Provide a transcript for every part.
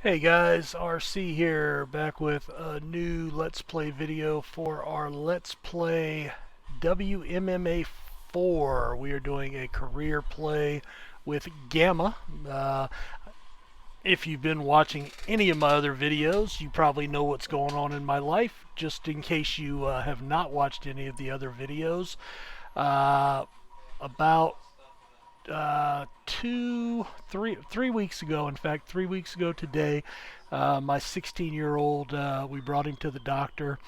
Hey guys, RC here, back with a new Let's Play video for our Let's Play WMMA4. We are doing a career play with Gamma. If you've been watching any of my other videos, you probably know what's going on in my life. Just in case you have not watched any of the other videos, uh, about 3 weeks ago, in fact, 3 weeks ago today, my 16-year-old, we brought him to the doctor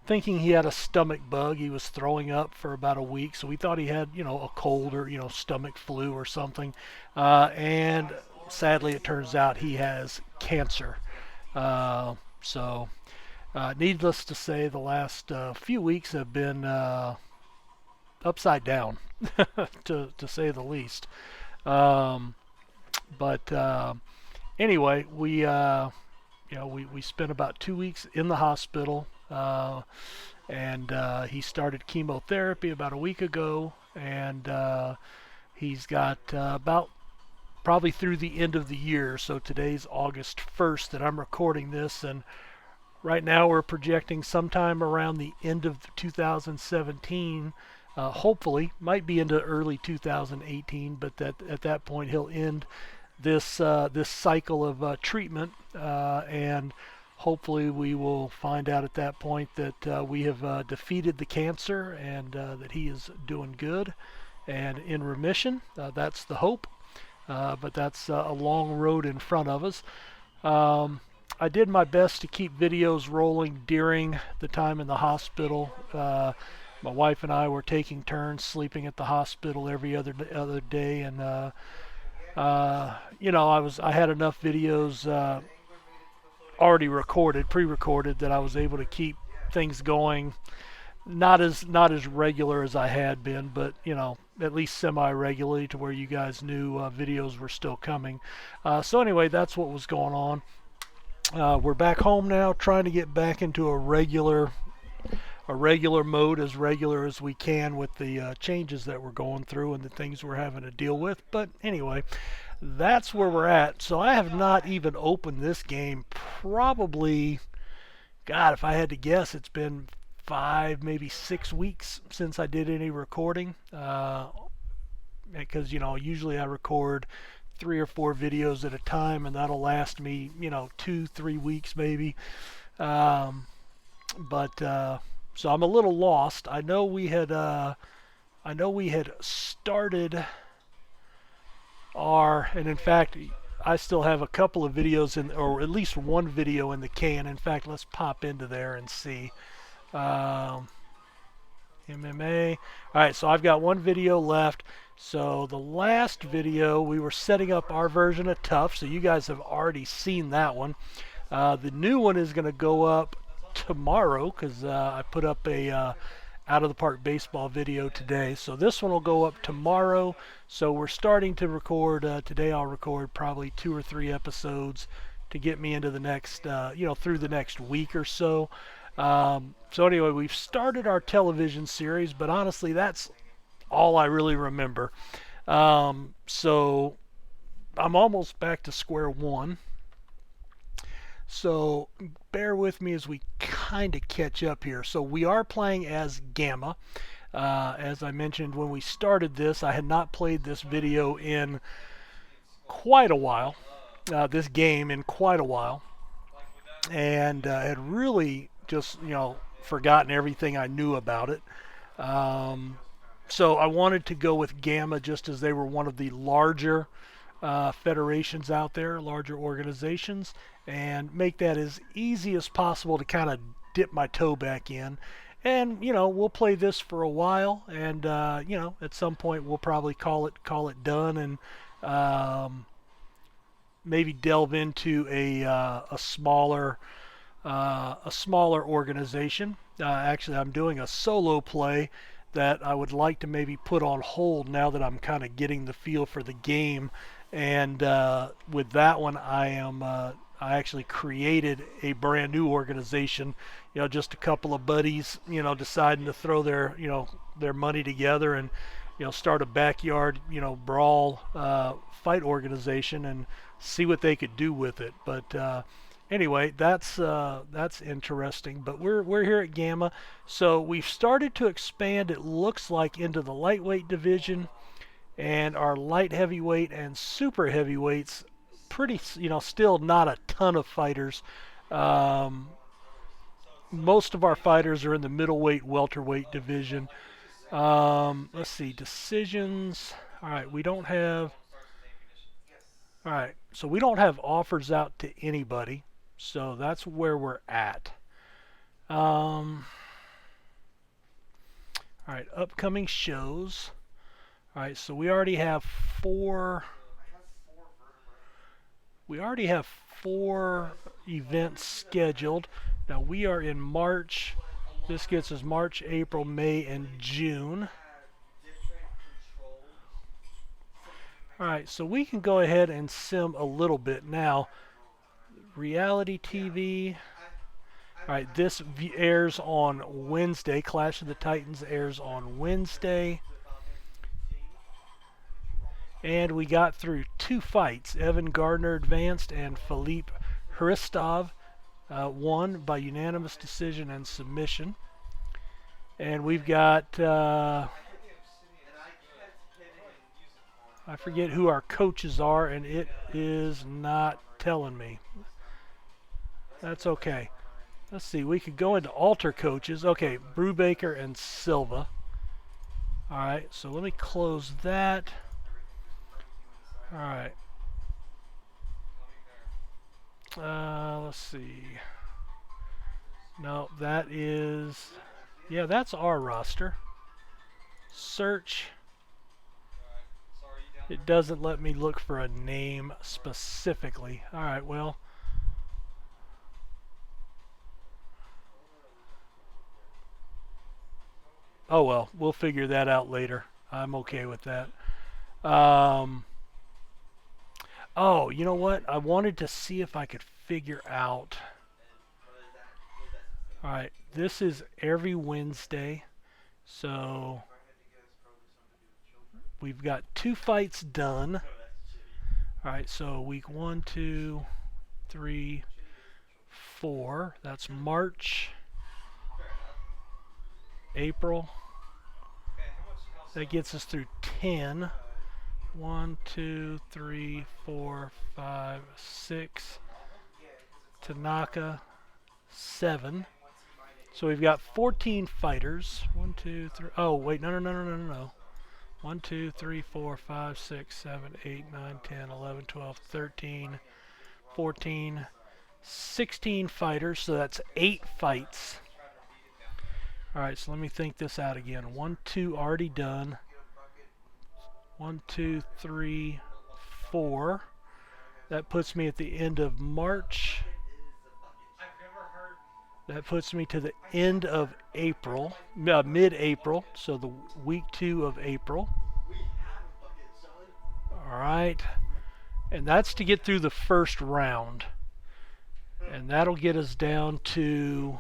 thinking he had a stomach bug. He was throwing up for about a week, so we thought he had, a cold or, stomach flu or something. And sadly, it turns out he has cancer. So, needless to say, the last few weeks have been upside down, to say the least. Um, but anyway, we spent about 2 weeks in the hospital, and he started chemotherapy about a week ago, and he's got about probably through the end of the year. So today's August 1st that I'm recording this, and right now we're projecting sometime around the end of 2017. Hopefully, might be into early 2018, but that at that point he'll end this cycle of treatment, and hopefully we will find out at that point that we have defeated the cancer, and that he is doing good and in remission. That's the hope, but that's a long road in front of us. I did my best to keep videos rolling during the time in the hospital. My wife and I were taking turns sleeping at the hospital every other day, and I had enough videos already recorded, pre-recorded, that I was able to keep things going. Not as regular as I had been, but at least semi-regularly to where you guys knew videos were still coming. So anyway, that's what was going on. We're back home now, trying to get back into a regular mode, as regular as we can, with the changes that we're going through and the things we're having to deal with. But anyway, that's where we're at. So I have not even opened this game probably, God, if I had to guess, it's been 5, maybe 6 weeks since I did any recording. Because usually I record 3 or 4 videos at a time, and that'll last me 2, 3 weeks maybe. Um, but so I'm a little lost. I know we had started and in fact, I still have a couple of videos or at least one video in the can. In fact, let's pop into there and see. Um, MMA. All right, so I've got one video left. So the last video, we were setting up our version of Tough, so you guys have already seen that one. The new one is going to go up tomorrow, because I put up a out of the park baseball video today. So this one will go up tomorrow. So we're starting to record today. I'll record probably 2 or 3 episodes to get me into the next, through the next week or so. So anyway, we've started our television series, but honestly, that's all I really remember. So I'm almost back to square one. So bear with me as we kind of catch up here. So we are playing as Gamma. As I mentioned when we started this, I had not played this video in quite a while, this game in quite a while, and had really just, forgotten everything I knew about it. So I wanted to go with Gamma just as they were one of the larger federations out there, larger organizations, and make that as easy as possible to kind of dip my toe back in. And we'll play this for a while, and at some point we'll probably call it done, and maybe delve into a smaller organization. Actually, I'm doing a solo play that I would like to maybe put on hold now that I'm kind of getting the feel for the game. And with that one, I actually created a brand new organization. Just a couple of buddies, deciding to throw their money together and start a backyard, brawl fight organization and see what they could do with it. But anyway, that's interesting. But we're here at Gamma, so we've started to expand. It looks like into the lightweight division, and our light heavyweight and super heavyweights. Pretty, still not a ton of fighters. Um, Most of our fighters are in the middleweight, welterweight division. Let's see, decisions. All right, we don't have. All right, so we don't have offers out to anybody. So that's where we're at. All right, upcoming shows. All right, so we already have four. We already have 4 events scheduled. Now we are in March. This gets us March, April, May, and June. Alright, so we can go ahead and sim a little bit now. Reality TV. Alright, this airs on Wednesday. Clash of the Titans airs on Wednesday. And we got through 2 fights. Evan Gardner advanced and Philippe Hristov won by unanimous decision and submission. And we've got, I forget who our coaches are, and it is not telling me. That's okay. Let's see, we could go into alter coaches. Okay, Brubaker and Silva. Alright, so let me close that. Alright. Let's see. No, that is... Yeah, that's our roster. Search. It doesn't let me look for a name specifically. Alright, well. Oh well, we'll figure that out later. I'm okay with that. Oh, you know what? I wanted to see if I could figure out. Alright, this is every Wednesday. So we've got 2 fights done. Alright, so week 1, 2, 3, 4. That's March, April. That gets us through 10. 1, 2, 3, 4, 5, 6. Tanaka, 7. So we've got 14 fighters. 1, 2, 3. Oh, wait, no. 1, 2, 3, 4, 5, 6, 7, 8, 9, 10, 11, 12, 13, 14, 16 fighters. So that's 8 fights. Alright, so let me think this out again. 1, 2 already done. 1, 2, 3, 4. That puts me at the end of March. That puts me to the end of April, mid-April, so the week 2 of April. Alright, and that's to get through the first round. And that'll get us down to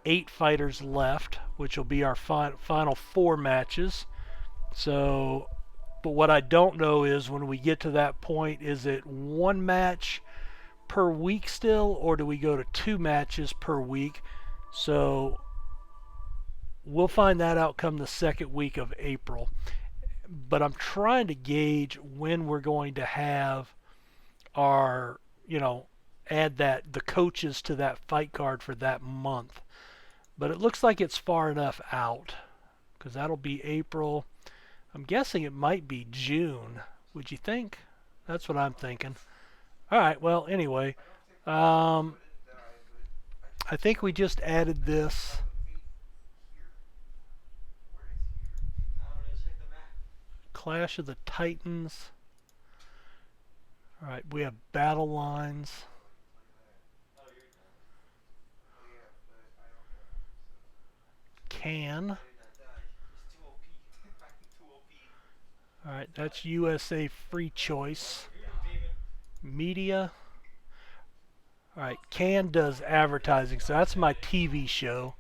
8 fighters left, which will be our final 4 matches. So, but what I don't know is when we get to that point, is it 1 match per week still, or do we go to 2 matches per week? So we'll find that out come the second week of April. But I'm trying to gauge when we're going to have our, add the coaches to that fight card for that month. But it looks like it's far enough out, because that'll be April. I'm guessing it might be June. Would you think? That's what I'm thinking. Alright, well, anyway. I think we just added this. Clash of the Titans. Alright, we have battle lines. Can. Alright, that's USA Free Choice. Media. All right, Can does advertising, so that's my TV show.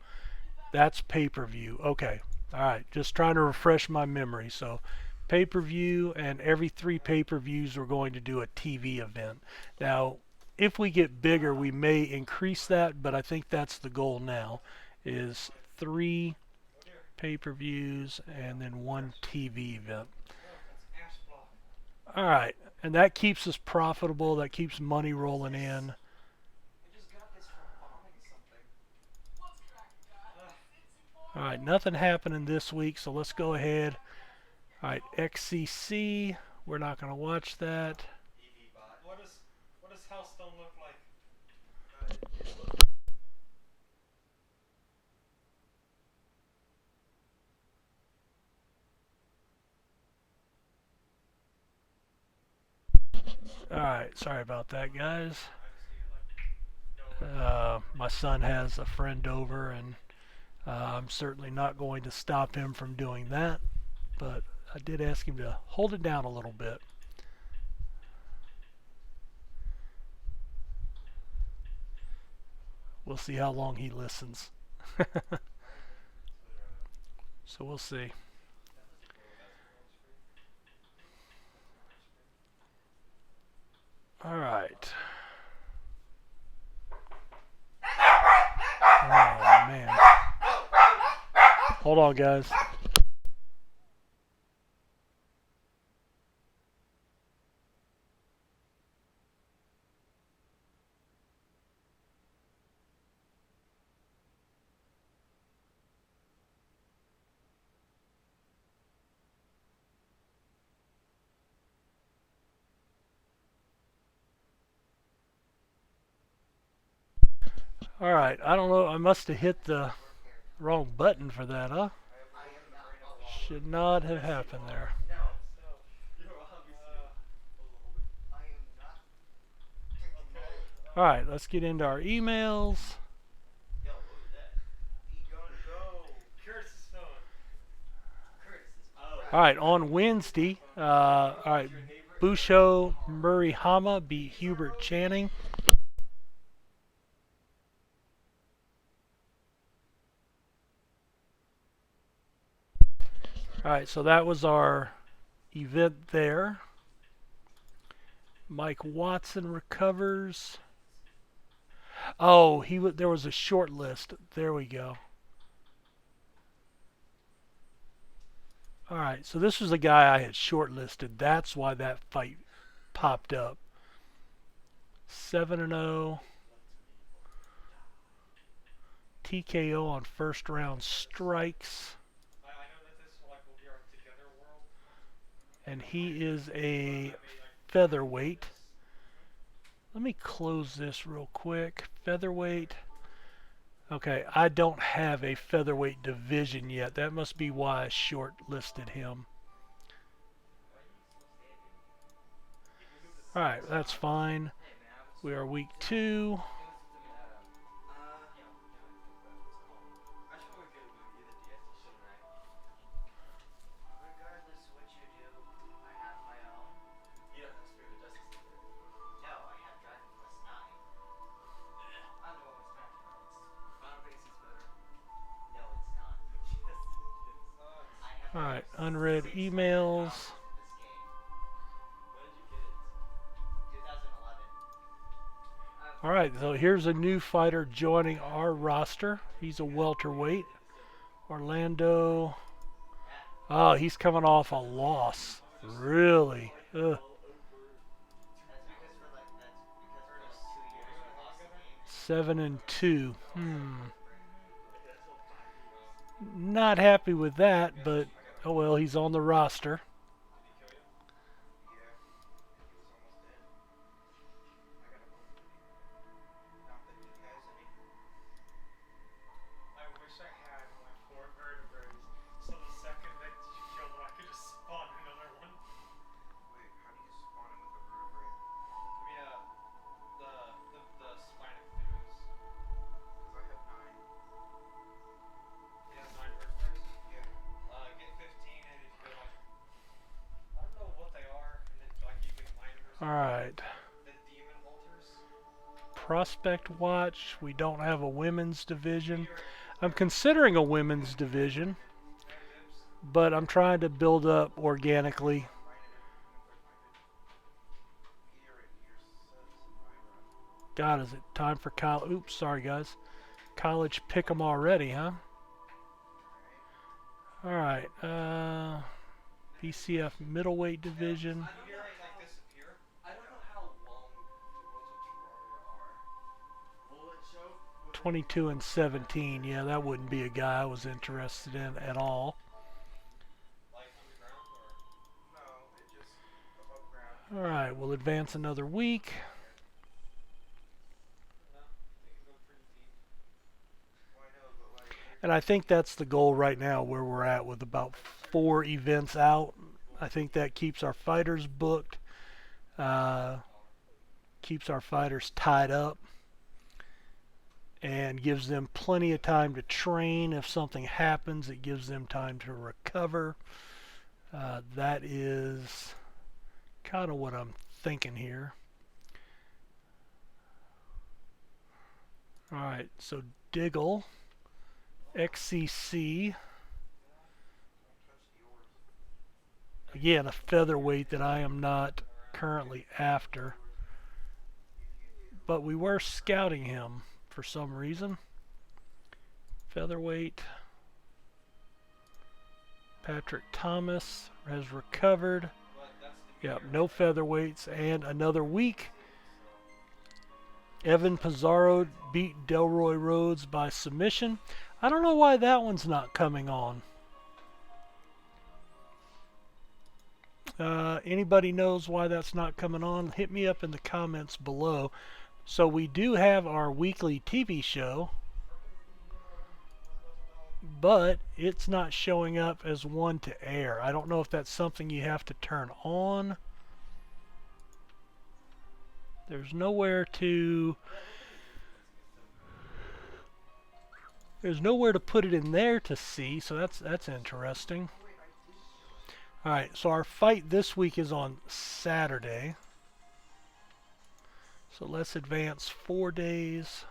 That's pay-per-view. Okay. All right, just trying to refresh my memory. So, pay-per-view, and every 3 pay-per-views we're going to do a TV event. Now, if we get bigger, we may increase that, but I think that's the goal now, is 3 pay-per-views and then 1 TV event. All right, and that keeps us profitable. That keeps money rolling in. All right, nothing happening this week, so let's go ahead. All right, XCC. We're not going to watch that. All right, sorry about that, guys. My son has a friend over, and I'm certainly not going to stop him from doing that. But I did ask him to hold it down a little bit. We'll see how long he listens. So we'll see. All right. Oh, man. Hold on, guys. All right. I don't know. I must have hit the wrong button for that, huh? Should not have happened there. All right, let's get into our emails. All right, on Wednesday, all right, Busho Murray Hama beat Hubert Channing. All right, so that was our event there. Mike Watson recovers. Oh, there was a short list. There we go. All right, so this was a guy I had shortlisted. That's why that fight popped up. 7-0. TKO on first round strikes. And he is a featherweight. Let me close this real quick. Featherweight. Okay, I don't have a featherweight division yet. That must be why I shortlisted him. Alright, that's fine. We are week 2. Alright, unread emails. Alright, so here's a new fighter joining our roster. He's a welterweight. Orlando. Oh, he's coming off a loss. Really? Ugh. 7-2. Not happy with that, but oh well, he's on the roster. All right. Prospect Watch. We don't have a women's division. I'm considering a women's division, but I'm trying to build up organically. God, is it time for college? Oops, sorry guys. College pick'em already, huh? All right. BCF middleweight division. 22 and 17. Yeah, that wouldn't be a guy I was interested in at all. All right, we'll advance another week. And I think that's the goal right now where we're at with about 4 events out. I think that keeps our fighters booked, uh, keeps our fighters tied up, and gives them plenty of time to train. If something happens, it gives them time to recover. That is kind of what I'm thinking here. All right, so Diggle, XCC. Again, a featherweight that I am not currently after. But we were scouting him for some reason. Featherweight. Patrick Thomas has recovered. Yep, no featherweights. And another week. Evan Pizarro beat Delroy Rhodes by submission. I don't know why that one's not coming on. Anybody knows why that's not coming on? Hit me up in the comments below. So we do have our weekly TV show, but it's not showing up as one to air. I don't know if that's something you have to turn on. There's nowhere to put it in there to see, so that's interesting. All right, so our fight this week is on Saturday. So let's advance 4 days.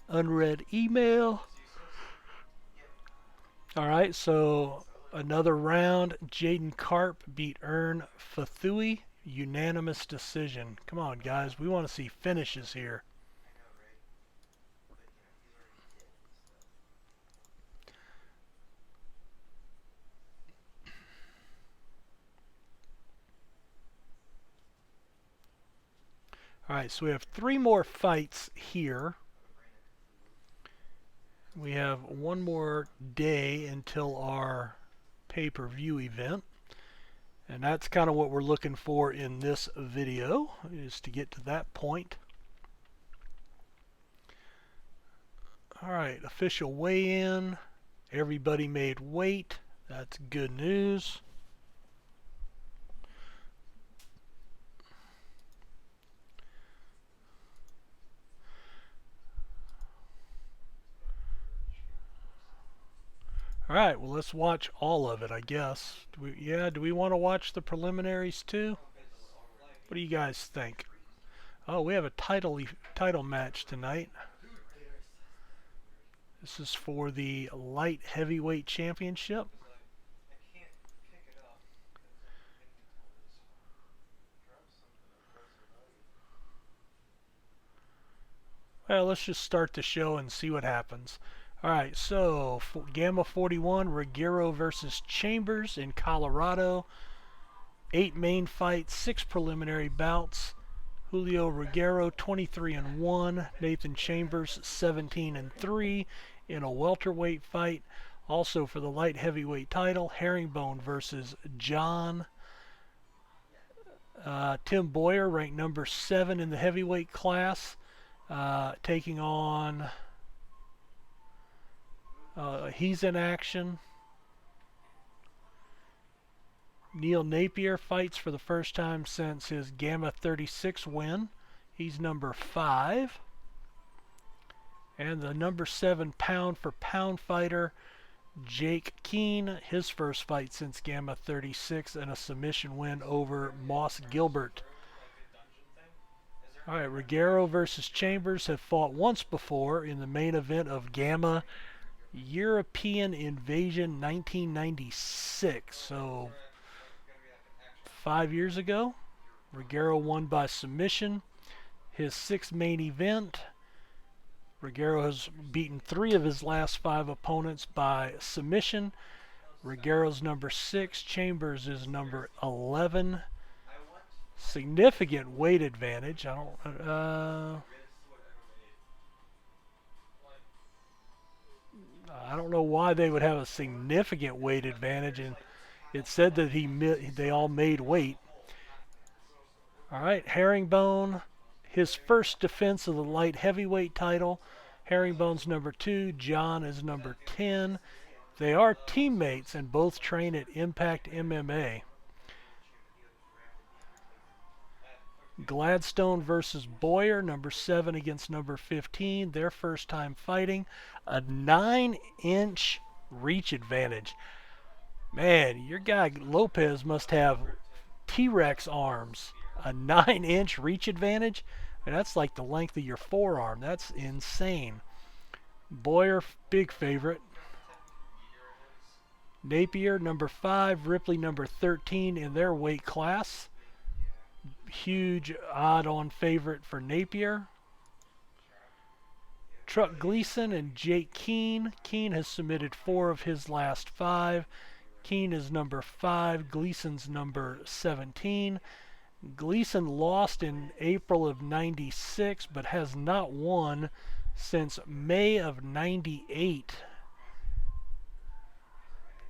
Unread email. All right, so another round. Jaden Karp beat Ern Fathui. Unanimous decision. Come on, guys. We want to see finishes here. All right, so we have 3 more fights here. We have 1 more day until our pay-per-view event. And that's kind of what we're looking for in this video, is to get to that point. All right, official weigh-in. Everybody made weight. That's good news. All right, well, let's watch all of it, I guess. Do we want to watch the preliminaries too? What do you guys think? Oh, we have a title match tonight. This is for the light heavyweight championship. Well, let's just start the show and see what happens. Alright, so Gamma 41, Ruggiero versus Chambers in Colorado. 8 main fights, 6 preliminary bouts. Julio Ruggiero 23-1, Nathan Chambers 17-3 in a welterweight fight. Also for the light heavyweight title, Herringbone versus John. Tim Boyer, ranked number 7 in the heavyweight class, taking on... he's in action. Neil Napier fights for the first time since his Gamma 36 win. He's number 5. And the number 7 pound for pound fighter, Jake Keene, his first fight since Gamma 36 and a submission win over Moss Gilbert. All right, Ruggiero versus Chambers have fought once before in the main event of Gamma European Invasion 1996. So 5 years ago, Ruggiero won by submission. His 6th main event, Ruggiero has beaten 3 of his last 5 opponents by submission. Ruggiero's number 6, Chambers is number 11. Significant weight advantage. I don't know why they would have a significant weight advantage, and it said that they all made weight. All right, Herringbone, his first defense of the light heavyweight title. Herringbone's number 2, John is number 10. They are teammates and both train at Impact MMA. Gladstone versus Boyer, number 7 against number 15. Their first time fighting. A 9-inch reach advantage. Man, your guy Lopez must have T-Rex arms. A 9-inch reach advantage? And that's like the length of your forearm. That's insane. Boyer, big favorite. Napier, number 5. Ripley, number 13 in their weight class. Huge odd-on favorite for Napier. Truck Gleason and Jake Keene. Keene has submitted 4 of his last 5. Keene is number 5. Gleason's number 17. Gleason lost in April of 96, but has not won since May of 98.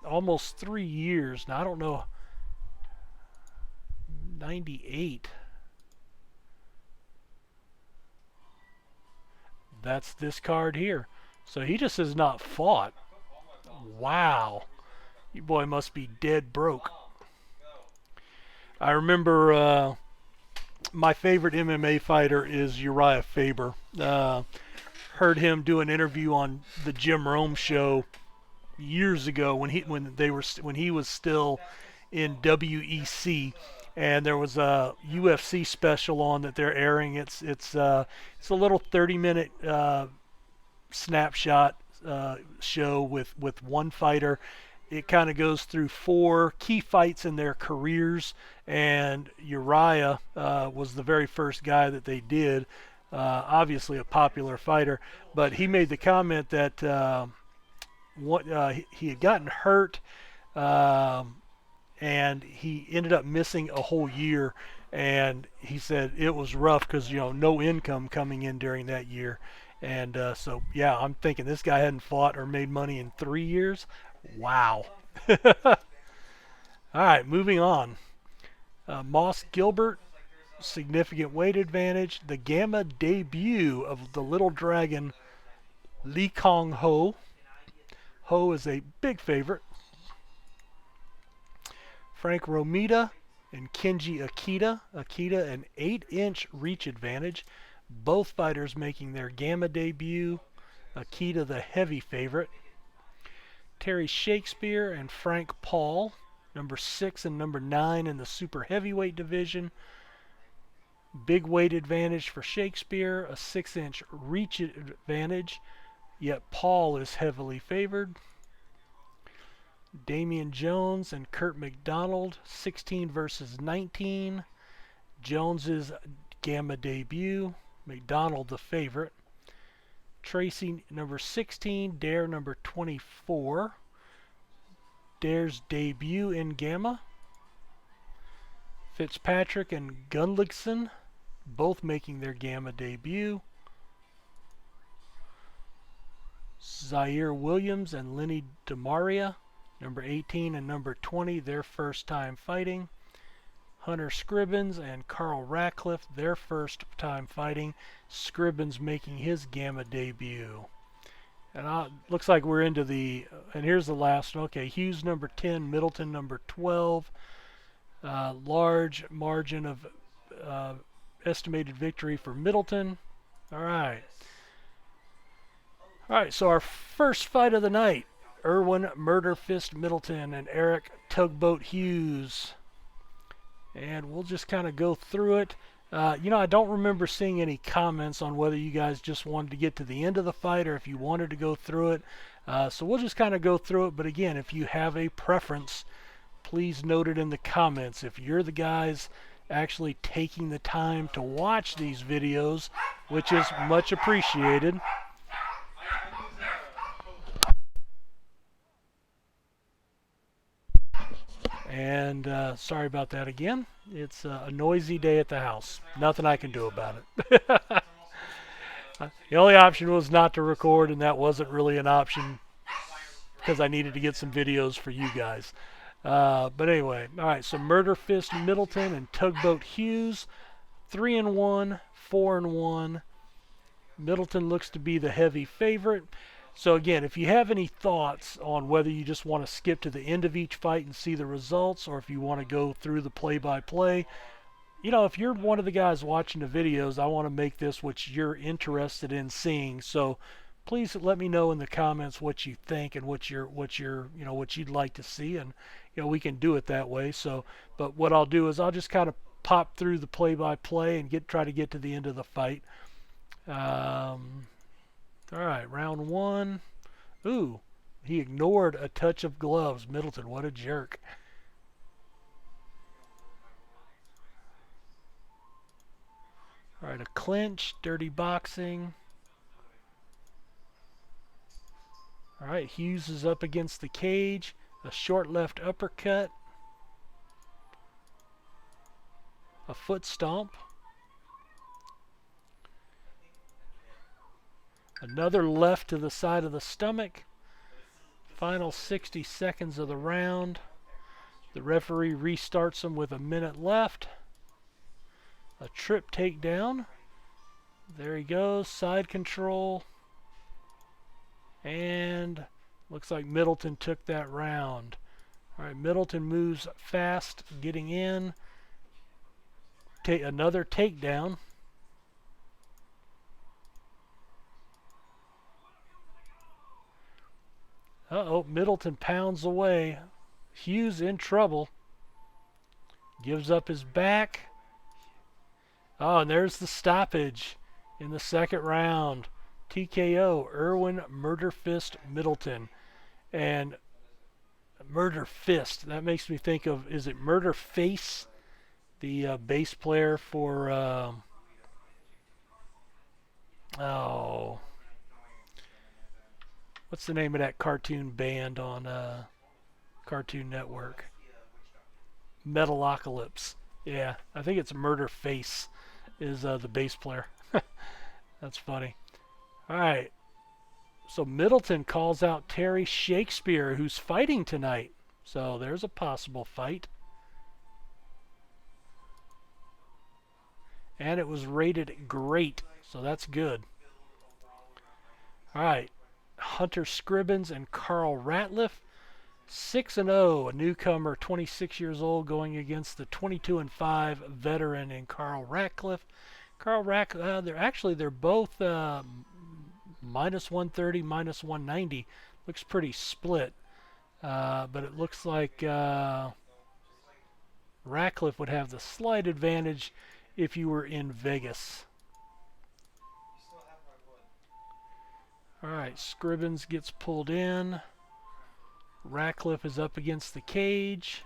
Almost 3 years. Now, I don't know. 98. That's this card here. So he just has not fought. Wow. You boy must be dead broke. I remember my favorite MMA fighter is Uriah Faber. Heard him do an interview on the Jim Rome show years ago when he was still in WEC, and there was a UFC special on that they're airing. It's a little 30-minute snapshot show with one fighter. It kind of goes through 4 key fights in their careers, and Uriah was the very first guy that they did. Obviously a popular fighter, but he made the comment that he had gotten hurt, and he ended up missing a whole year. And he said it was rough because no income coming in during that year. And so yeah, I'm thinking this guy hadn't fought or made money in 3 years. Wow. All right, moving on. Moss Gilbert, significant weight advantage. The Gamma debut of the Little Dragon, Lee Kong Ho. Ho is a big favorite. Frank Romita and Kenji Akita. Akita, an 8-inch reach advantage. Both fighters making their Gamma debut. Akita, the heavy favorite. Terry Shakespeare and Frank Paul, number 6 and number 9 in the super heavyweight division. Big weight advantage for Shakespeare, a 6-inch reach advantage, yet Paul is heavily favored. Damian Jones and Kurt McDonald, 16 versus 19. Jones's Gamma debut, McDonald the favorite. Tracy, number 16, Dare, number 24. Dare's debut in Gamma. Fitzpatrick and Gunlickson, both making their Gamma debut. Zaire Williams and Lenny DeMaria, number 18 and number 20, their first time fighting. Hunter Scribbins and Carl Ratcliffe, their first time fighting. Scribbins making his Gamma debut. And looks like we're into and here's the last one. Okay, Hughes number 10, Middleton number 12. Large margin of uh, estimated victory for Middleton. All right. All right, so our first fight of the night, Irwin Murder Fist Middleton and Eric Tugboat Hughes. And we'll just kind of go through it. I don't remember seeing any comments on whether you guys just wanted to get to the end of the fight or if you wanted to go through it. So we'll just kind of go through it. But again, if you have a preference, please note it in the comments. If you're the guys actually taking the time to watch these videos, which is much appreciated. And sorry about that again. It's a noisy day at the house. Nothing I can do about it. The only option was not to record, and that wasn't really an option because I needed to get some videos for you guys. But anyway, all right. So Murder Fist Middleton and Tugboat Hughes, 3-1, 4-1. Middleton looks to be the heavy favorite. So again, if you have any thoughts on whether you just want to skip to the end of each fight and see the results, or if you want to go through the play-by-play, if you're one of the guys watching the videos, I want to make this what you're interested in seeing. So please let me know in the comments what you think and what you'd like to see, and we can do it that way. So, but what I'll do is I'll just kind of pop through the play-by-play and try to get to the end of the fight. All right, round one. Ooh, he ignored a touch of gloves. Middleton, what a jerk. All right, a clinch, dirty boxing. All right, Hughes is up against the cage. A short left uppercut. A foot stomp. Another left to the side of the stomach. Final 60 seconds of the round. The referee restarts him with a minute left. A trip takedown. There he goes. Side control. And looks like Middleton took that round. All right, Middleton moves fast, getting in. Another takedown. Uh-oh, Middleton pounds away. Hughes in trouble. Gives up his back. Oh, and there's the stoppage in the second round. TKO, Irwin Murder Fist Middleton. And Murder Fist, that makes me think of, is it Murder Face? The bass player for, what's the name of that cartoon band on Cartoon Network? Metalocalypse. Yeah, I think it's Murder Face is the bass player. That's funny. All right. So Middleton calls out Terry Shakespeare, who's fighting tonight. So there's a possible fight. And it was rated great, so that's good. All right. Hunter Scribbins and Carl Ratliff. 6-0, a newcomer, 26 years old, going against the 22-5 veteran in Carl Ratcliffe. They're both minus 130, minus 190. Looks pretty split, but it looks like Ratcliffe would have the slight advantage if you were in Vegas. All right, Scribbins gets pulled in. Ratcliffe is up against the cage.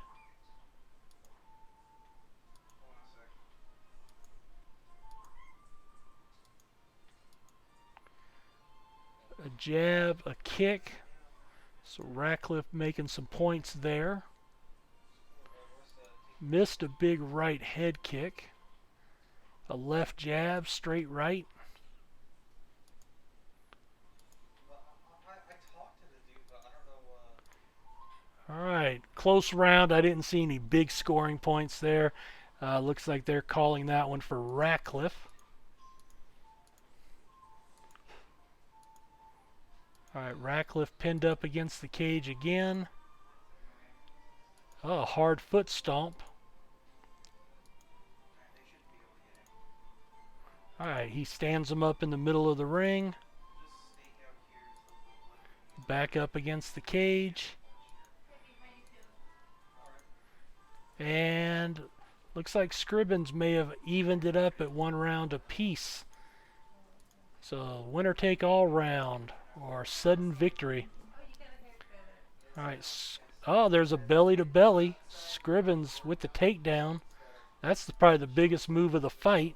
A jab, a kick. So Ratcliffe making some points there. Missed a big right head kick. A left jab, straight right. All right, close round. I didn't see any big scoring points there. Looks like they're calling that one for Ratcliffe. All right, Ratcliffe pinned up against the cage again. Oh, hard foot stomp. All right, he stands him up in the middle of the ring, back up against the cage, and looks like Scribbins may have evened it up at 1 round apiece. So winner take all round or sudden victory. All right. Oh, there's a belly to belly. Scribbins with the takedown. That's probably the biggest move of the fight.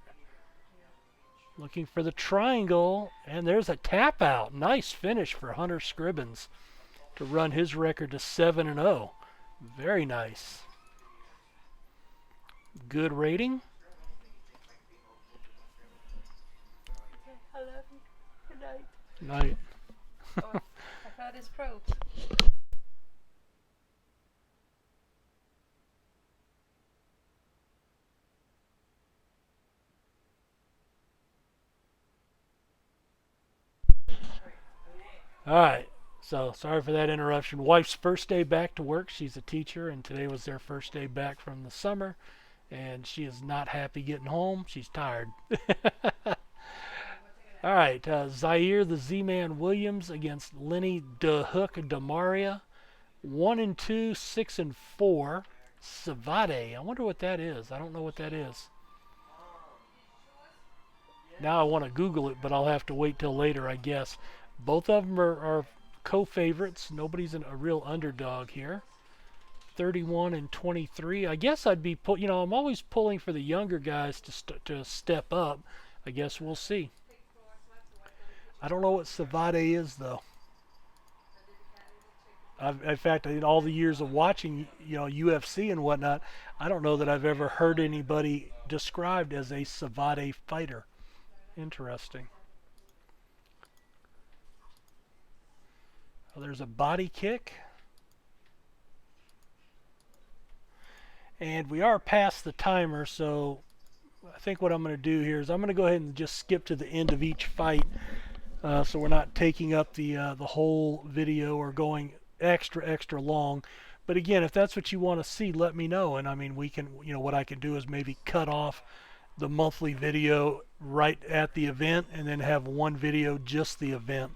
Looking for the triangle, and there's a tap out. Nice finish for Hunter Scribbins to run his record to 7-0. Very nice. Good rating. I love you. Good night. Night. Oh, I thought it's pro. All right. So sorry for that interruption. Wife's first day back to work. She's a teacher, and today was their first day back from the summer, and she is not happy getting home. She's tired. All right. Zaire the Z-Man Williams against Lenny the Hook Damaria. 1-2, 6-4. Savate. I wonder what that is. I don't know what that is. Now I want to Google it, but I'll have to wait till later, I guess. Both of them are co-favorites. Nobody's a real underdog here. 31 and 23. I guess I'd be I'm always pulling for the younger guys to step up. I guess we'll see. I don't know what Savate is though. In fact, in all the years of watching, UFC and whatnot, I don't know that I've ever heard anybody described as a Savate fighter. Interesting. Oh, there's a body kick. And we are past the timer, so I think what I'm going to do here is I'm going to go ahead and just skip to the end of each fight, so we're not taking up the whole video or going extra long. But again, if that's what you want to see, let me know. And I mean, we can, what I can do is maybe cut off the monthly video right at the event and then have one video just the event.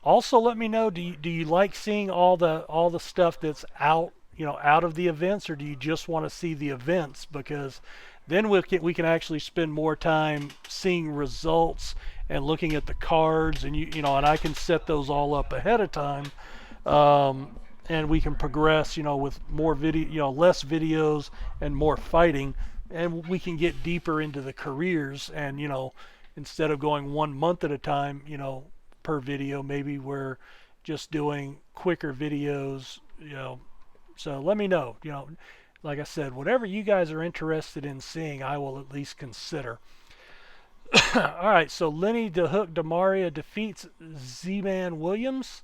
Also, let me know, do you like seeing all the stuff that's out of the events, or do you just want to see the events? Because then we can actually spend more time seeing results and looking at the cards, and and I can set those all up ahead of time, and we can progress with more video, less videos and more fighting, and we can get deeper into the careers, and instead of going 1 month at a time per video, maybe we're just doing quicker videos. So let me know. Like I said, whatever you guys are interested in seeing, I will at least consider. All right, so Lenny the Hook Damaria defeats Z-Man Williams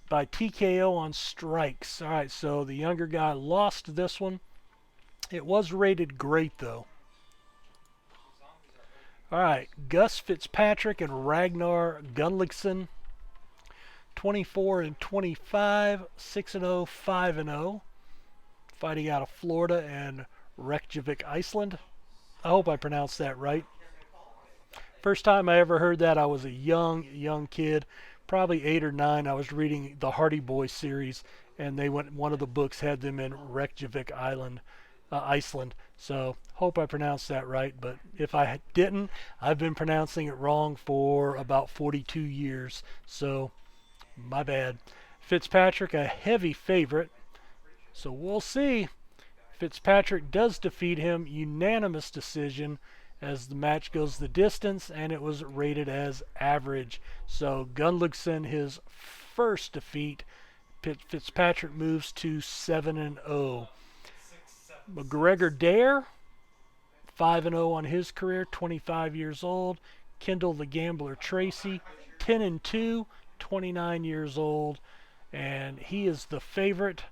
by TKO on strikes. All right, so the younger guy lost this one. It was rated great, though. All right, Gus Fitzpatrick and Ragnar Gunnlaugsson. 24 and 25, 6-0, 5-0. Fighting out of Florida and Reykjavik, Iceland. I hope I pronounced that right. First time I ever heard that, I was a young kid, probably 8 or 9. I was reading the Hardy Boys series, and one of the books had them in Reykjavik Island, Iceland. So hope I pronounced that right, but if I didn't, I've been pronouncing it wrong for about 42 years. So my bad. Fitzpatrick, a heavy favorite. So we'll see. Fitzpatrick does defeat him, unanimous decision, as the match goes the distance, and it was rated as average. So Gunnlaugsson, his first defeat. Fitzpatrick moves to 7-0. McGregor Dare, 5-0 on his career, 25 years old. Kendall the Gambler Tracy, 10-2, 29 years old, and he is the favorite.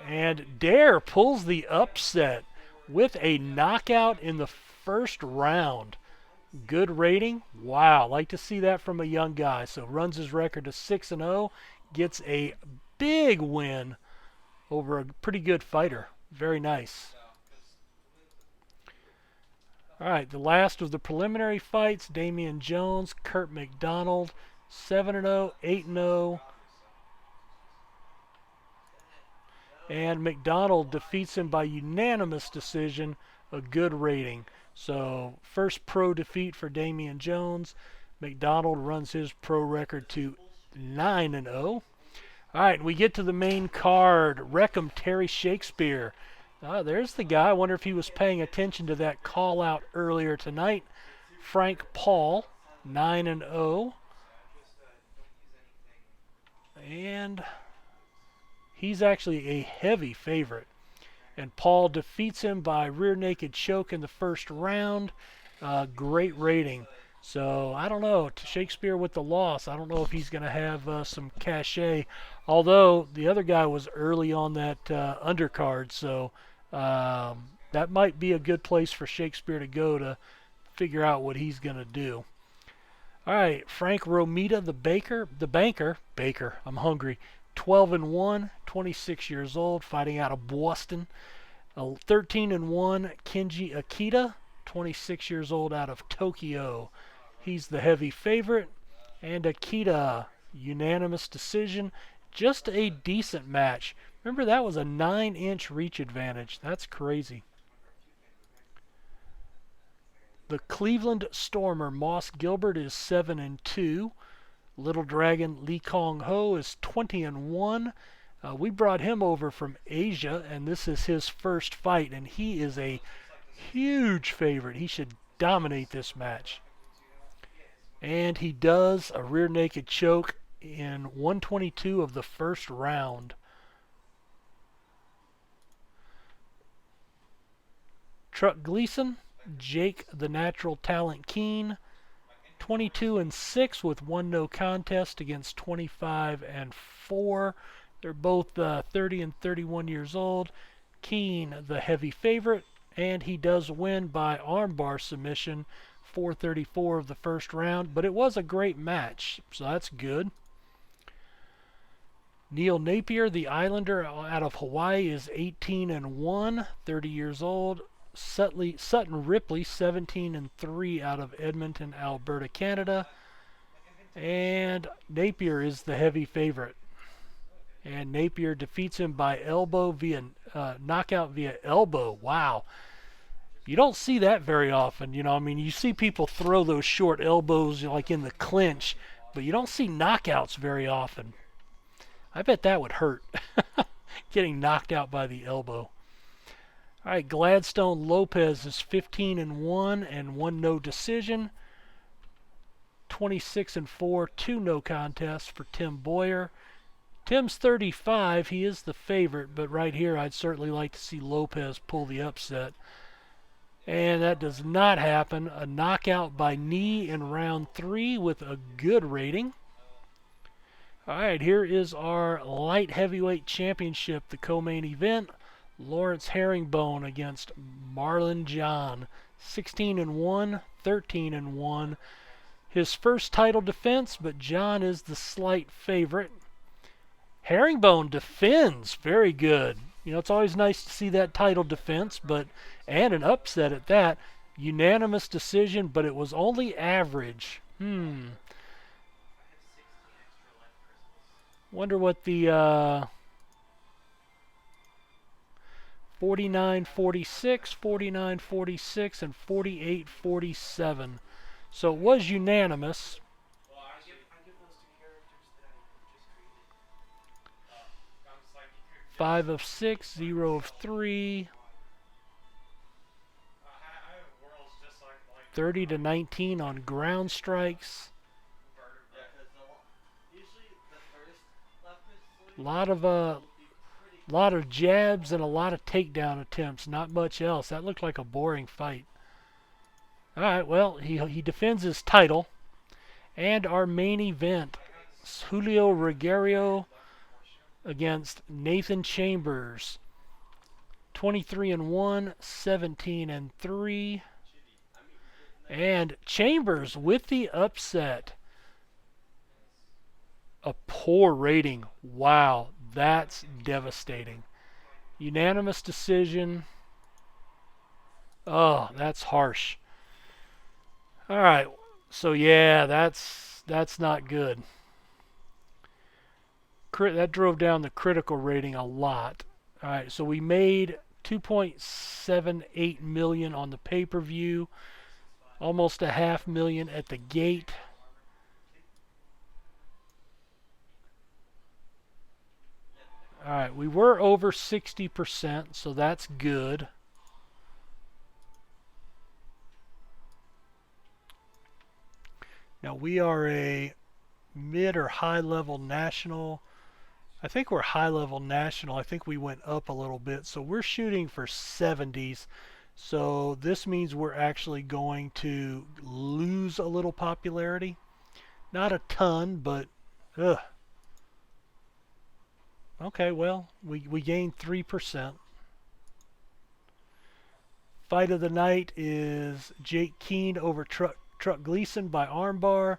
And Dare pulls the upset with a knockout in the first round. Good rating. Wow, like to see that from a young guy. So runs his record to 6-0, gets a big win over a pretty good fighter. Very nice. All right, the last of the preliminary fights, Damian Jones, Kurt McDonald, 7-0, 8-0. And McDonald defeats him by unanimous decision, a good rating. So first pro defeat for Damian Jones. McDonald runs his pro record to 9-0. All right, we get to the main card. Wreckham Terry Shakespeare. There's the guy. I wonder if he was paying attention to that call out earlier tonight. Frank Paul, 9-0. And he's actually a heavy favorite. And Paul defeats him by rear naked choke in the first round. Great rating. So I don't know. Shakespeare with the loss. I don't know if he's going to have some cachet. Although the other guy was early on that undercard, so that might be a good place for Shakespeare to go to figure out what he's going to do. All right, Frank Romita, the banker. I'm hungry. 12-1, 26 years old, fighting out of Boston. 13-1, Kenji Akita, 26 years old, out of Tokyo. He's the heavy favorite. And Akita, unanimous decision. Just a decent match. Remember, that was a 9-inch reach advantage. That's crazy. The Cleveland Stormer, Moss Gilbert, is 7-2. Little Dragon Lee Kong Ho is 20-1. We brought him over from Asia, and this is his first fight, and he is a huge favorite. He should dominate this match. And he does a rear naked choke in 122 of the first round. Truck Gleason, Jake the Natural Talent Keene, 22-6 with 1 no contest against 25-4. They're both 30 and 31 years old. Keene, the heavy favorite, and he does win by armbar submission, 4:34 of the first round. But it was a great match, so that's good. Neil Napier, the Islander out of Hawaii, is 18-1, 30 years old. Sutton Ripley, 17-3 out of Edmonton, Alberta, Canada. And Napier is the heavy favorite. And Napier defeats him by knockout via elbow. Wow. You don't see that very often. I mean, you see people throw those short elbows like in the clinch, but you don't see knockouts very often. I bet that would hurt, getting knocked out by the elbow. All right, Gladstone Lopez is 15-1 and 1 no decision. 26-4, 2 no contests for Tim Boyer. Tim's 35. He is the favorite, but right here I'd certainly like to see Lopez pull the upset. And that does not happen. A knockout by knee in round 3 with a good rating. All right, here is our light heavyweight championship, the co-main event. Lawrence Herringbone against Marlon John, 16-1, 13-1. His first title defense, but John is the slight favorite. Herringbone defends very good. It's always nice to see that title defense, and an upset at that. Unanimous decision, but it was only average. Wonder what the 49-46, 49-46, and 48-47. So it was unanimous. I give those to characters that I just created. 5 of 6, 0 of 3. 30-19 on ground strikes. Lot of jabs and a lot of takedown attempts. Not much else. That looked like a boring fight. All right, well, he defends his title. And our main event, Julio Ruggiero against Nathan Chambers. 23-1, 17-3. And Chambers with the upset. A poor rating. Wow, that's devastating. Unanimous decision. Oh, that's harsh. All right. So yeah, that's not good. That drove down the critical rating a lot. All right. So we made 2.78 million on the pay-per-view, almost a half million at the gate. All right, we were over 60%, so that's good. Now we are a mid or high level national. I think we're high level national. I think we went up a little bit. So we're shooting for 70s. So this means we're actually going to lose a little popularity. Not a ton, but ugh. Okay, well, we gained 3%. Fight of the night is Jake Keane over Truck Gleason by armbar.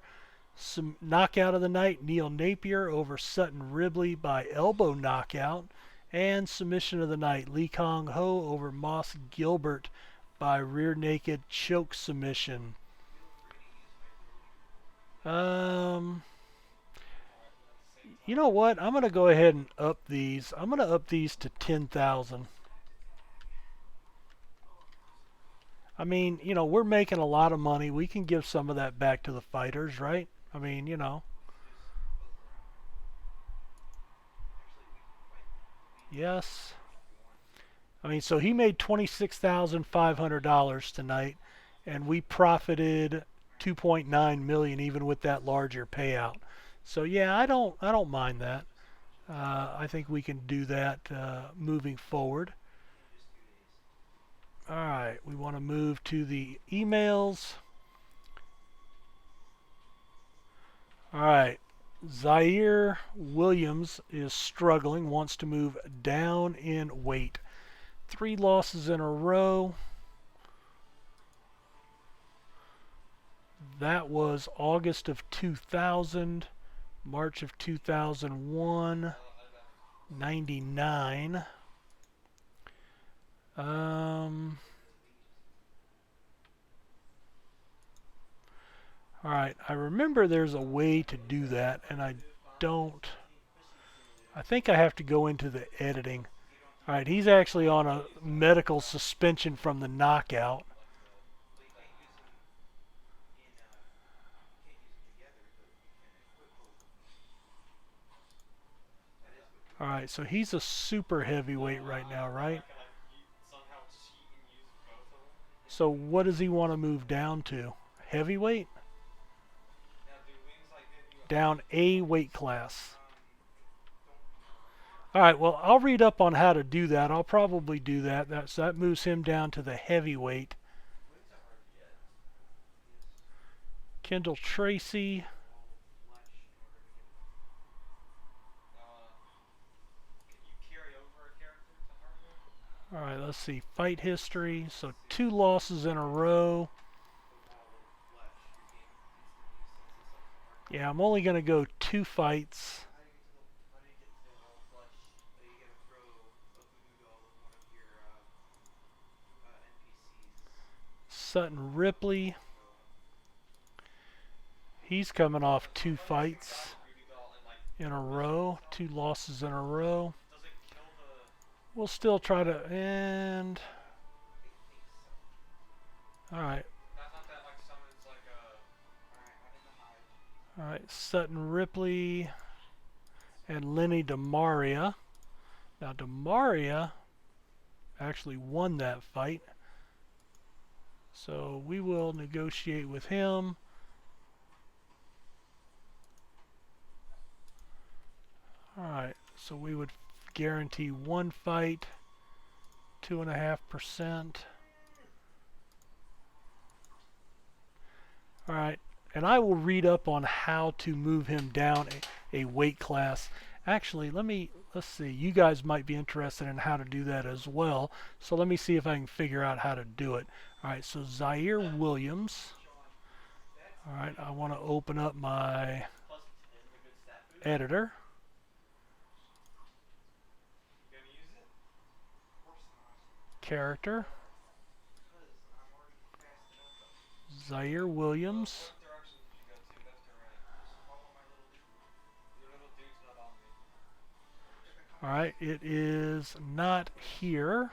Some knockout of the night, Neil Napier over Sutton Ribley by elbow knockout. And submission of the night, Lee Kong Ho over Moss Gilbert by rear naked choke submission. Um, you know what? I'm going to go ahead and up these. I'm going to up these to 10,000. I mean, we're making a lot of money. We can give some of that back to the fighters, right? I mean. Yes. I mean, so he made $26,500 tonight, and we profited 2.9 million even with that larger payout. So yeah, I don't mind that. I think we can do that moving forward. All right, we want to move to the emails. All right, Zaire Williams is struggling, wants to move down in weight. 3 losses in a row. That was August of 2000, March of 2001, 99. Um, all right, I remember there's a way to do that, and I don't. I think I have to go into the editing. All right, he's actually on a medical suspension from the knockout. All right, so he's a super heavyweight right now, right? So what does he want to move down to? Heavyweight? Down a weight class. All right, well, I'll read up on how to do that. I'll probably do that. That moves him down to the heavyweight. Kendall Tracy. All right, let's see. Fight history. So 2 losses in a row. Yeah, I'm only going to go 2 fights. Sutton Ripley. He's coming off 2 fights in a row. 2 losses in a row. We'll still try to end. All right. All right. Sutton Ripley and Lenny DeMaria. Now, DeMaria actually won that fight. So we will negotiate with him. Alright, so we would guarantee 1 fight, 2.5%. Alright, and I will read up on how to move him down a weight class. Actually, let's see, you guys might be interested in how to do that as well. So let me see if I can figure out how to do it. Alright, so Zaire Williams. Alright, I want to open up my editor. Character. Zaire Williams. All right, it is not here.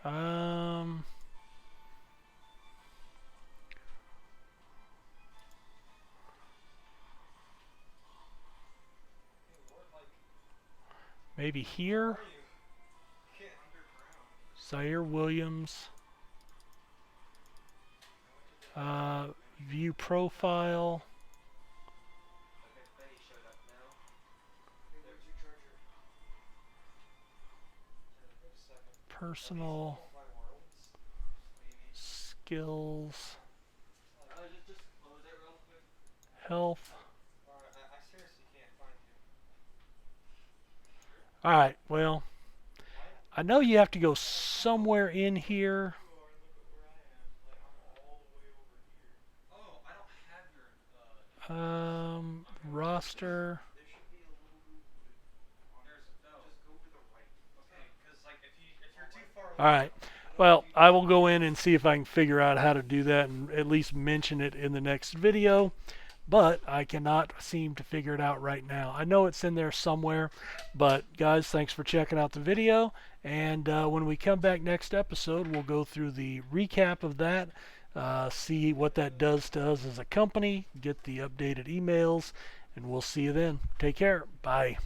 Um, maybe here. Zaire Williams. View profile. Personal skills. Health. All right, well, I know you have to go somewhere in here. Roster. All right. Well, I will go in and see if I can figure out how to do that and at least mention it in the next video. But I cannot seem to figure it out right now. I know it's in there somewhere. But guys, thanks for checking out the video. And when we come back next episode, we'll go through the recap of that. See what that does to us as a company. Get the updated emails. And we'll see you then. Take care. Bye.